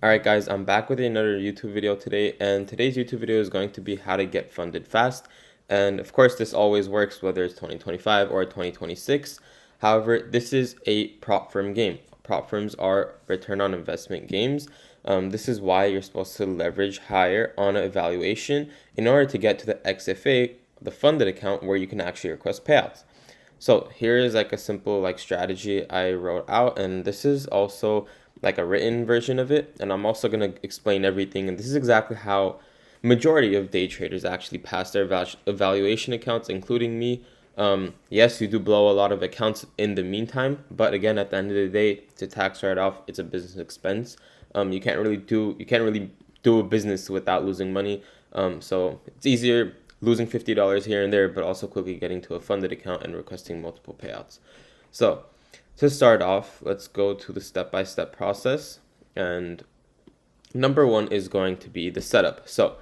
Alright guys, I'm back with another YouTube video today, and today's YouTube video is going to be how to get funded fast. And of course this always works whether it's 2025 or 2026. However, this is a prop firm game. Prop firms are return on investment games. This is why you're supposed to leverage higher on an evaluation in order to get to the XFA, the funded account, where you can actually request payouts. So here is like a simple strategy I wrote out, and this is also like a written version of it, and I'm also going to explain everything. And this is exactly how majority of day traders actually pass their evaluation accounts, including me. Yes, you do blow a lot of accounts in the meantime, but again, at the end of the day, it's a tax write-off. It's a business expense. You can't really do a business without losing money. So it's easier losing $50 here and there, but also quickly getting to a funded account and requesting multiple payouts. So to start off, let's go to the step-by-step process. And number one is going to be the setup. So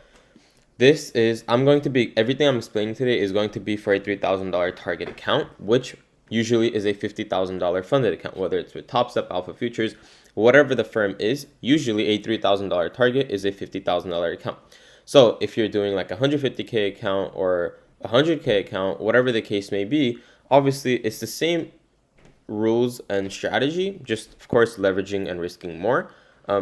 everything I'm explaining today is going to be for a $3,000 target account, which usually is a $50,000 funded account, whether it's with Top Step, Alpha Futures, whatever the firm is. Usually a $3,000 target is a $50,000 account. So if you're doing like a 150K account or a 100K account, whatever the case may be, obviously it's the same rules and strategy, just of course leveraging and risking more,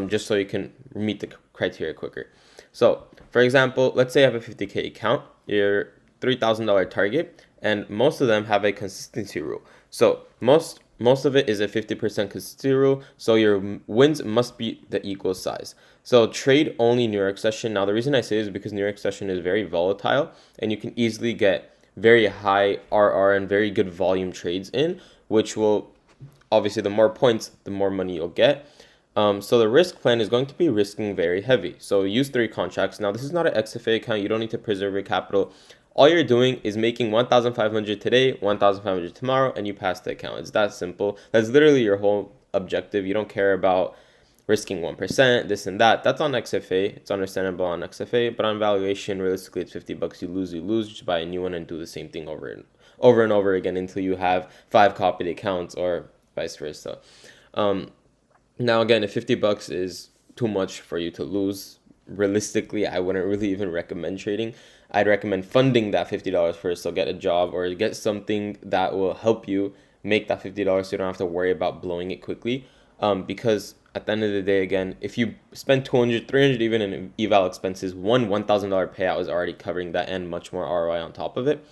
just so you can meet the criteria quicker. So for example, let's say I have a 50K account, your $3,000 target, and most of them have a consistency rule. So most of it is a 50% consistency rule, so your wins must be the equal size. So trade only New York session. Now the reason I say this is because New York session is very volatile, and you can easily get very high RR and very good volume trades in, which will obviously, the more points, the more money you'll get. So the risk plan is going to be risking very heavy. So use 3 contracts. Now this is not an XFA account. You don't need to preserve your capital. All you're doing is making 1,500 today, 1,500 tomorrow, and you pass the account. It's that simple. That's literally your whole objective. You don't care about risking 1%, this and that. That's on XFA. It's understandable on XFA, but on valuation, realistically, it's $50. You lose. Just buy a new one and do the same thing over and over again until you have 5 copied accounts, or vice versa. Now again, if $50 is too much for you to lose, realistically, I wouldn't really even recommend trading. I'd recommend funding that $50 first. So get a job or get something that will help you make that $50 so you don't have to worry about blowing it quickly. Because at the end of the day, again, if you spend 200, 300 even in eval expenses, $1,000 payout is already covering that and much more ROI on top of it.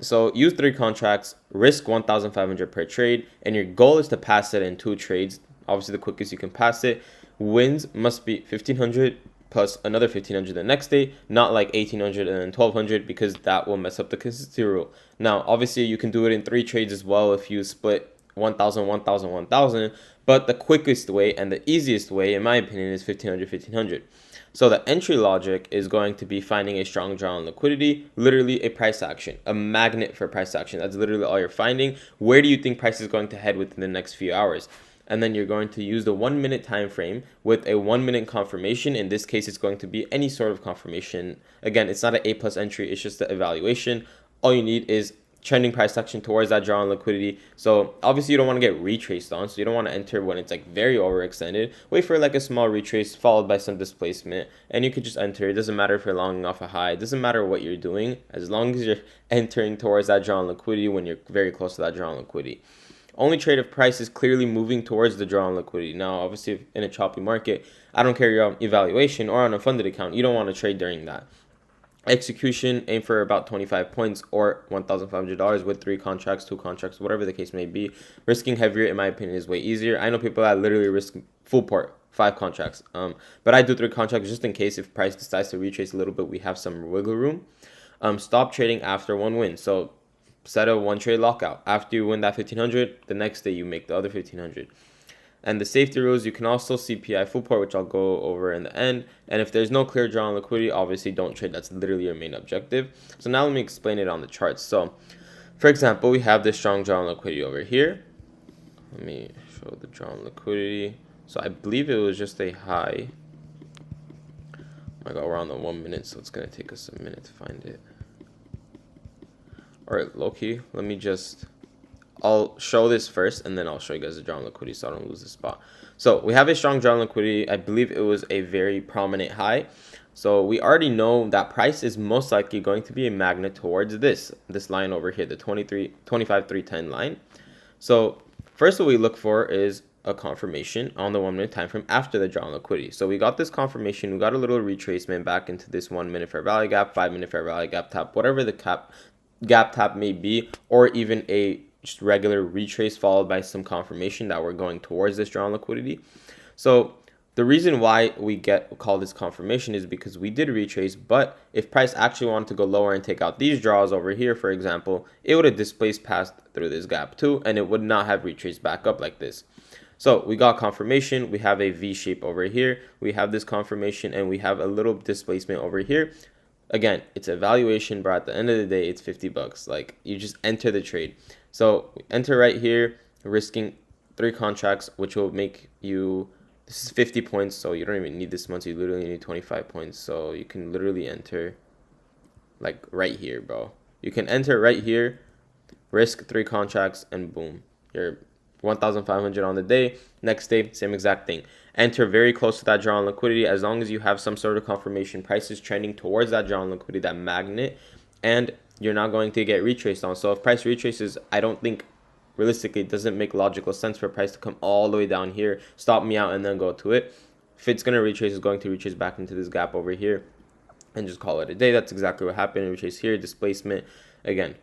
So use 3 contracts, risk 1,500 per trade, and your goal is to pass it in 2 trades. Obviously, the quickest you can pass it. Wins must be 1,500 plus another 1,500 the next day, not like 1,800 and then 1,200, because that will mess up the consistency rule. Now, obviously, you can do it in 3 trades as well if you split 1,000, 1,000, 1,000, but the quickest way and the easiest way, in my opinion, is 1,500, 1,500. So the entry logic is going to be finding a strong draw on liquidity, literally a price action, a magnet for price action. That's literally all you're finding. Where do you think price is going to head within the next few hours? And then you're going to use the 1 minute time frame with a 1 minute confirmation. In this case, it's going to be any sort of confirmation. Again, it's not an A+ entry, it's just the evaluation. All you need is trending price action towards that draw on liquidity. So obviously you don't want to get retraced on, so you don't want to enter when it's like very overextended. Wait for like a small retrace followed by some displacement, and you could just enter. It doesn't matter if you're longing off a high. It doesn't matter what you're doing, as long as you're entering towards that draw on liquidity when you're very close to that draw on liquidity. Only trade if price is clearly moving towards the draw on liquidity. Now, obviously, if in a choppy market, I don't care your evaluation or on a funded account, you don't want to trade during that. Execution, aim for about 25 points or $1,500 with 3 contracts, 2 contracts, whatever the case may be. Risking heavier, in my opinion, is way easier. I know people that literally risk full port, 5 contracts. But I do 3 contracts just in case if price decides to retrace a little bit, we have some wiggle room. Stop trading after 1 win. So set a 1 trade lockout. After you win that 1,500, the next day you make the other 1,500. And the safety rules, you can also CPI full port, which I'll go over in the end. And if there's no clear draw on liquidity, obviously don't trade. That's literally your main objective. So now let me explain it on the charts. So for example, we have this strong draw on liquidity over here. Let me show the draw on liquidity. So I believe it was just a high. Oh my God, we're on the 1 minute, so it's going to take us a minute to find it. All right, low-key, I'll show this first, and then I'll show you guys the draw on liquidity so I don't lose the spot. So we have a strong draw on liquidity. I believe it was a very prominent high. So we already know that price is most likely going to be a magnet towards this line over here, the 25,310 line. So first what we look for is a confirmation on the 1 minute time frame after the draw on liquidity. So we got this confirmation, we got a little retracement back into this 1 minute fair value gap, 5 minute fair value gap tap, whatever the gap tap may be, or even a just regular retrace followed by some confirmation that we're going towards this draw on liquidity. So the reason why we call this confirmation is because we did retrace, but if price actually wanted to go lower and take out these draws over here, for example, it would have displaced past through this gap too, and it would not have retraced back up like this. So we got confirmation, we have a V shape over here, we have this confirmation, and we have a little displacement over here. Again, it's a valuation, but at the end of the day, it's 50 bucks. Like, you just enter the trade. So enter right here, risking 3 contracts, which will make you, this is 50 points, so you don't even need this much. You literally need 25 points. So you can literally enter like right here, bro. You can enter right here, risk 3 contracts, and boom, you're 1,500 on the day. Next day, same exact thing. Enter very close to that draw on liquidity. As long as you have some sort of confirmation, price is trending towards that draw on liquidity, that magnet, and you're not going to get retraced on. So if price retraces, I don't think realistically it doesn't make logical sense for price to come all the way down here, stop me out, and then go to it. If it's going to retrace, it's going to retrace back into this gap over here and just call it a day. That's exactly what happened. Retrace here, displacement. Again,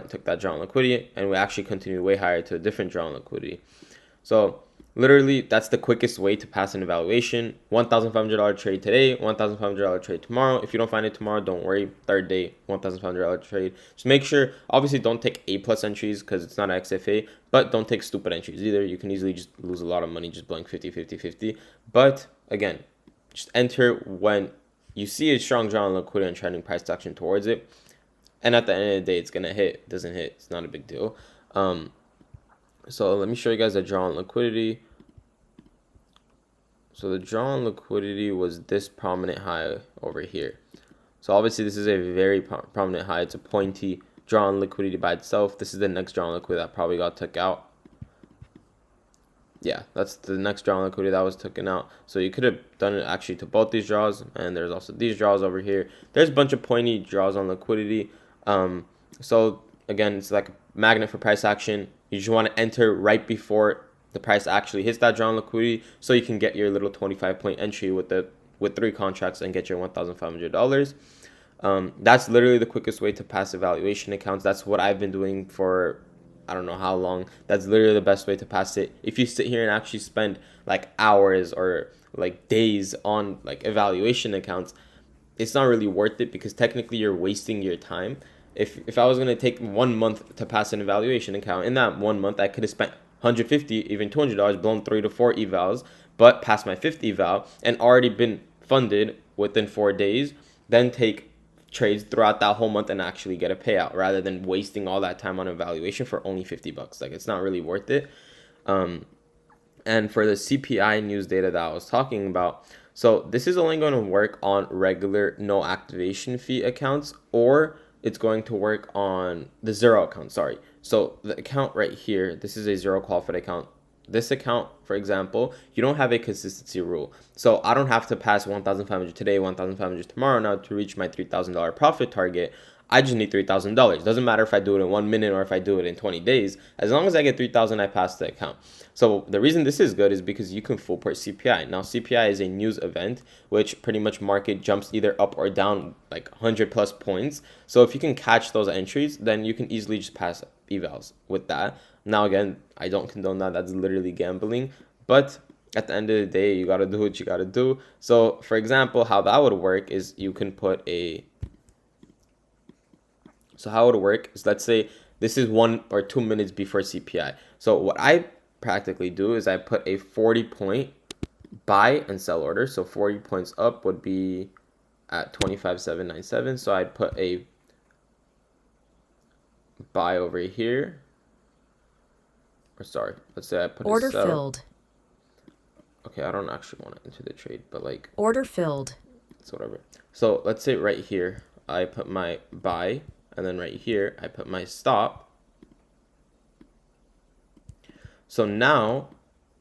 took that draw on liquidity, and we actually continued way higher to a different draw on liquidity. So literally, that's the quickest way to pass an evaluation. $1,500 trade today, $1,500 trade tomorrow. If you don't find it tomorrow, don't worry. Third day, $1,500 trade. Just make sure, obviously, don't take A+ entries because it's not XFA, but don't take stupid entries either. You can easily just lose a lot of money just blank 50, 50, 50. But again, just enter when you see a strong draw on liquidity and trending price action towards it. And at the end of the day, it's going to hit. It doesn't hit, it's not a big deal. So let me show you guys the draw on liquidity. So the draw on liquidity was this prominent high over here. So obviously this is a very prominent high. It's a pointy draw on liquidity by itself. This is the next draw on liquidity that probably got took out. Yeah, that's the next draw on liquidity that was taken out. So you could have done it actually to both these draws, and there's also these draws over here. There's a bunch of pointy draws on liquidity. So again, it's like a magnet for price action. You just want to enter right before the price actually hits that draw on liquidity, so you can get your little 25-point entry with 3 contracts and get your $1,500. That's literally the quickest way to pass evaluation accounts. That's what I've been doing for I don't know how long. That's literally the best way to pass it. If you sit here and actually spend like hours or like days on like evaluation accounts, it's not really worth it because technically you're wasting your time. If I was going to take 1 month to pass an evaluation account, in that 1 month I could have spent $150, even $200, blown 3 to 4 evals, but passed my 5th eval and already been funded within 4 days, then take trades throughout that whole month and actually get a payout rather than wasting all that time on evaluation for only 50 bucks. Like, it's not really worth it. And for the CPI news data that I was talking about, so this is only going to work on regular no activation fee accounts, or it's going to work on the zero account. Sorry. So the account right here, this is a zero qualified account. This account, for example, you don't have a consistency rule. So I don't have to pass 1,500 today, 1,500 tomorrow now to reach my $3,000 profit target. I just need $3,000. Doesn't matter if I do it in 1 minute or if I do it in 20 days. As long as I get 3,000, I pass the account. So the reason this is good is because you can full port CPI. Now CPI is a news event, which pretty much market jumps either up or down like 100+ points. So if you can catch those entries, then you can easily just pass evals with that. Now again, I don't condone that. That's literally gambling. But at the end of the day, you got to do what you got to do. So for example, how that would work is you can put a... So how it would work is, let's say this is 1 or 2 minutes before CPI. So what I practically do is I put a 40-point buy and sell order. So 40 points up would be at 25,797. So I'd put a buy over here. Or sorry, let's say I put order a sell. filled. Okay, I don't actually want to enter the trade, but like order filled. It's whatever. So let's say right here I put my buy, and then right here I put my stop. So now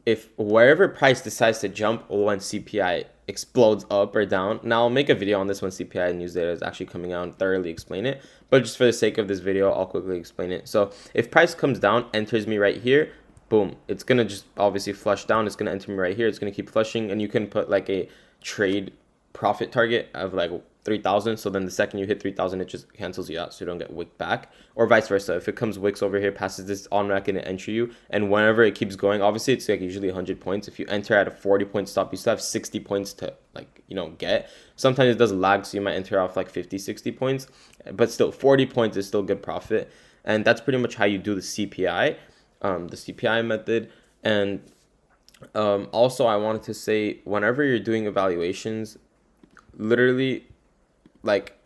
if wherever price decides to jump when CPI explodes up or down, now I'll make a video on this when CPI news data is actually coming out and thoroughly explain it, but just for the sake of this video, I'll quickly explain it. So if price comes down, enters me right here, boom, it's gonna just obviously flush down, it's gonna enter me right here, it's gonna keep flushing, and you can put like a trade profit target of like 3,000. So then the second you hit 3,000, it just cancels you out, so you don't get wicked back, or vice versa. If it comes wicks over here, passes this on rack, and it enter you, and whenever it keeps going, obviously it's like usually 100 points. If you enter at a 40-point stop, you still have 60 points to like, you know, get. Sometimes it does lag, so you might enter off like 50, 60 points, but still 40 points is still good profit. And that's pretty much how you do the CPI, the CPI method. And also I wanted to say, whenever you're doing evaluations, literally, like,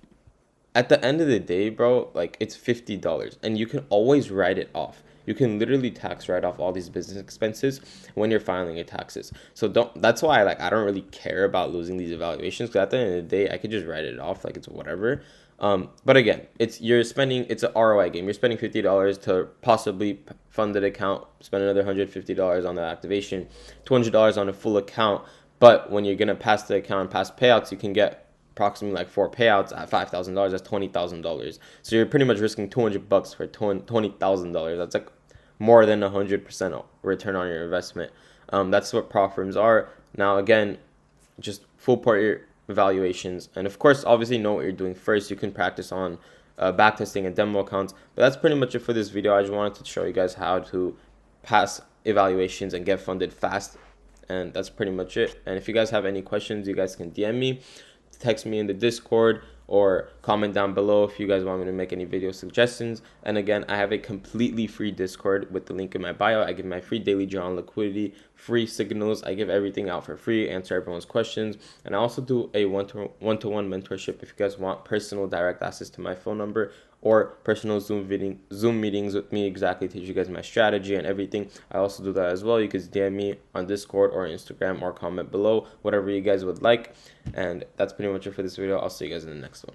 at the end of the day, bro, like, it's $50 and you can always write it off. You can literally tax write off all these business expenses when you're filing your taxes. So that's why, like, I don't really care about losing these evaluations, because at the end of the day, I could just write it off, like, it's whatever. But again, it's a ROI game. You're spending $50 to possibly fund an account, spend another $150 on the activation, $200 on a full account. But when you're gonna pass the account and pass payouts, you can get approximately like 4 payouts at $5,000. That's $20,000. So you're pretty much risking $200 for $20,000. That's like more than 100% return on your investment. That's what prop firms are. Now again, just full part your evaluations, and of course, obviously know what you're doing first. You can practice on backtesting and demo accounts. But that's pretty much it for this video. I just wanted to show you guys how to pass evaluations and get funded fast. And that's pretty much it. And if you guys have any questions, you guys can DM me, text me in the Discord, or comment down below if you guys want me to make any video suggestions. And again, I have a completely free Discord with the link in my bio. I give my free daily draw on liquidity, free signals. I give everything out for free, answer everyone's questions. And I also do a one-to-one mentorship if you guys want personal direct access to my phone number, or personal Zoom meetings with me, exactly teach you guys my strategy and everything. I also do that as well. You can DM me on Discord or Instagram, or comment below, whatever you guys would like. And that's pretty much it for this video. I'll see you guys in the next one.